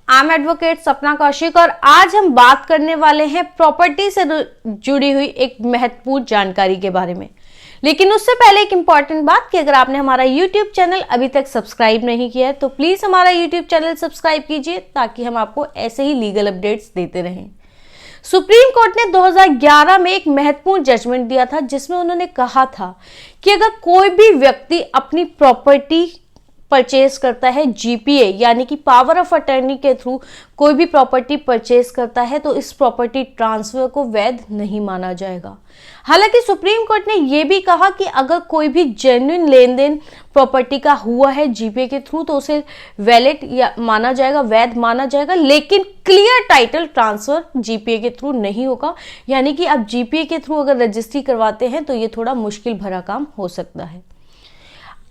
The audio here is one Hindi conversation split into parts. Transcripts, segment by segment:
आई एम एडवोकेट सपना कौशिक और आज हम बात करने वाले हैं प्रॉपर्टी से जुड़ी हुई एक महत्वपूर्ण जानकारी के बारे में। लेकिन उससे पहले एक इंपॉर्टेंट बात कि अगर आपने हमारा YouTube चैनल अभी तक सब्सक्राइब नहीं किया है तो प्लीज हमारा YouTube चैनल सब्सक्राइब कीजिए ताकि हम आपको ऐसे ही लीगल अपडेट्स देते रहें। सुप्रीम कोर्ट ने 2011 में एक महत्वपूर्ण जजमेंट दिया था जिसमें उन्होंने कहा था कि अगर कोई भी व्यक्ति अपनी प्रॉपर्टी परचेज करता है जीपीए यानी कि पावर ऑफ अटर्नी के थ्रू कोई भी प्रॉपर्टी परचेज करता है तो इस प्रॉपर्टी ट्रांसफर को वैध नहीं माना जाएगा। हालांकि सुप्रीम कोर्ट ने यह भी कहा कि अगर कोई भी जेन्युइन लेन देन प्रॉपर्टी का हुआ है जीपीए के थ्रू तो उसे वैलिड या माना जाएगा, वैध माना जाएगा, लेकिन क्लियर टाइटल ट्रांसफर जीपीए के थ्रू नहीं होगा। यानी कि आप जीपीए के थ्रू अगर रजिस्ट्री करवाते हैं तो ये थोड़ा मुश्किल भरा काम हो सकता है।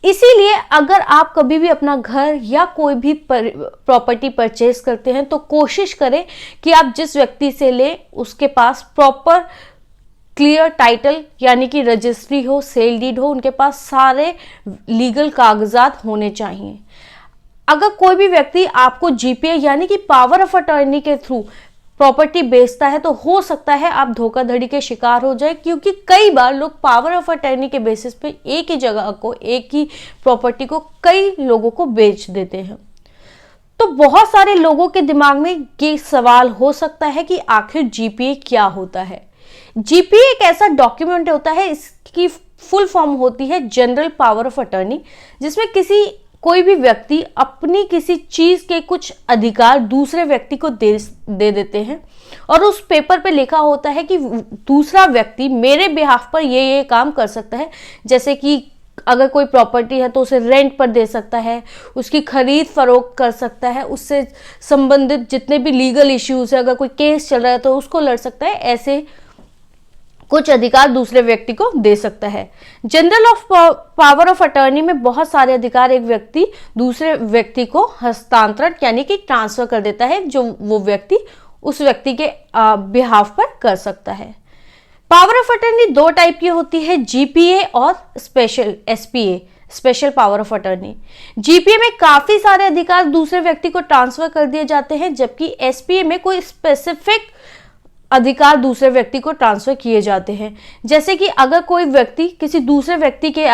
इसीलिए अगर आप कभी भी अपना घर या कोई भी प्रॉपर्टी परचेज करते हैं तो कोशिश करें कि आप जिस व्यक्ति से लें उसके पास प्रॉपर क्लियर टाइटल यानी कि रजिस्ट्री हो, सेल डीड हो, उनके पास सारे लीगल कागजात होने चाहिए। अगर कोई भी व्यक्ति आपको जीपीए यानी कि पावर ऑफ अटॉर्नी के थ्रू प्रॉपर्टी बेचता है तो हो सकता है आप धोखाधड़ी के शिकार हो जाए, क्योंकि कई बार लोग पावर ऑफ अटॉर्नी के बेसिस पे एक ही जगह को, एक ही प्रॉपर्टी को कई लोगों को बेच देते हैं। तो बहुत सारे लोगों के दिमाग में ये सवाल हो सकता है कि आखिर जीपीए क्या होता है। जीपीए एक ऐसा डॉक्यूमेंट होता है, इसकी फुल फॉर्म होती है जनरल पावर ऑफ अटॉर्नी, जिसमें कोई भी व्यक्ति अपनी किसी चीज के कुछ अधिकार दूसरे व्यक्ति को दे देते हैं और उस पेपर पे लिखा होता है कि दूसरा व्यक्ति मेरे बिहाफ पर ये काम कर सकता है। जैसे कि अगर कोई प्रॉपर्टी है तो उसे रेंट पर दे सकता है, उसकी खरीद फरोख्त कर सकता है, उससे संबंधित जितने भी लीगल इश्यूज है, अगर कोई केस चल रहा है तो उसको लड़ सकता है। ऐसे कुछ अधिकार दूसरे व्यक्ति को दे सकता है। General of power of attorney में बहुत सारे अधिकार एक व्यक्ति दूसरे व्यक्ति को हस्तांतरण यानी कि ट्रांसफर कर देता है, जो वो व्यक्ति उस व्यक्ति के बिहाफ पर कर सकता है। पावर ऑफ अटॉर्नी दो टाइप की होती है, जीपीए और special SPA, special power of attorney. GPA में काफी सारे अधिकार दूसरे व्यक्ति को ट्रांसफर कर दिए जाते हैं, जबकि एसपीए में कोई स्पेसिफिक अधिकार दूसरे व्यक्ति को ट्रांसफर किए जाते हैं। जैसे कि अगर कोई व्यक्ति किसी दूसरे व्यक्ति के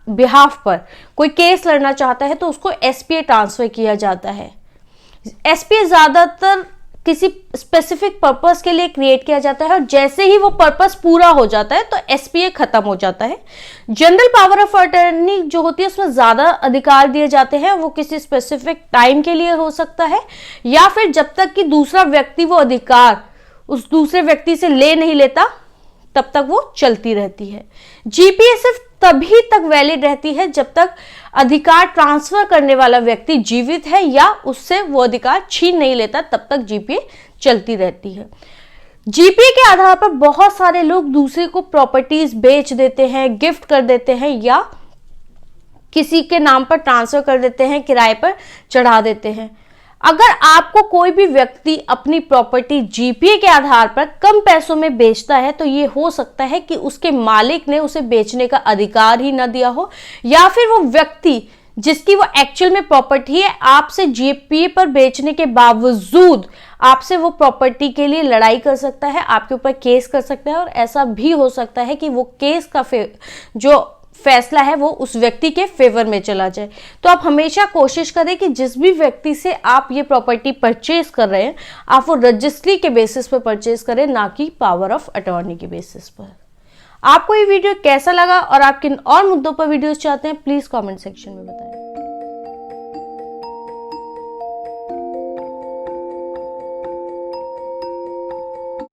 बिहाफ पर कोई केस लड़ना चाहता है तो उसको एसपीए ट्रांसफर किया जाता है। एसपीए ज्यादातर किसी स्पेसिफिक पर्पस के लिए क्रिएट किया जाता है और जैसे ही वो पर्पस पूरा हो जाता है तो एसपीए खत्म हो जाता है। जनरल पावर ऑफ अटॉर्नी जो होती है उसमें ज्यादा अधिकार दिए जाते हैं, वो किसी स्पेसिफिक टाइम के लिए हो सकता है या फिर जब तक कि दूसरा व्यक्ति वो अधिकार उस दूसरे व्यक्ति से ले नहीं लेता तब तक वो चलती रहती है। जीपीए सिर्फ तभी तक वैलिड रहती है जब तक अधिकार ट्रांसफर करने वाला व्यक्ति जीवित है या उससे वो अधिकार छीन नहीं लेता, तब तक जीपीए चलती रहती है। जीपीए के आधार पर बहुत सारे लोग दूसरे को प्रॉपर्टीज बेच देते हैं, गिफ्ट कर देते हैं या किसी के नाम पर ट्रांसफर कर देते हैं, किराए पर चढ़ा देते हैं। अगर आपको कोई भी व्यक्ति अपनी प्रॉपर्टी जीपीए के आधार पर कम पैसों में बेचता है तो ये हो सकता है कि उसके मालिक ने उसे बेचने का अधिकार ही न दिया हो, या फिर वो व्यक्ति जिसकी वो एक्चुअल में प्रॉपर्टी है आपसे जीपीए पर बेचने के बावजूद आपसे वो प्रॉपर्टी के लिए लड़ाई कर सकता है, आपके ऊपर केस कर सकता है। और ऐसा भी हो सकता है कि वो केस का जो फैसला है वो उस व्यक्ति के फेवर में चला जाए। तो आप हमेशा कोशिश करें कि जिस भी व्यक्ति से आप ये प्रॉपर्टी परचेज कर रहे हैं आप वो रजिस्ट्री के बेसिस पर परचेज करें, ना कि पावर ऑफ अटॉर्नी के बेसिस पर। आपको ये वीडियो कैसा लगा और आप किन और मुद्दों पर वीडियोस चाहते हैं प्लीज कमेंट सेक्शन में बताएं।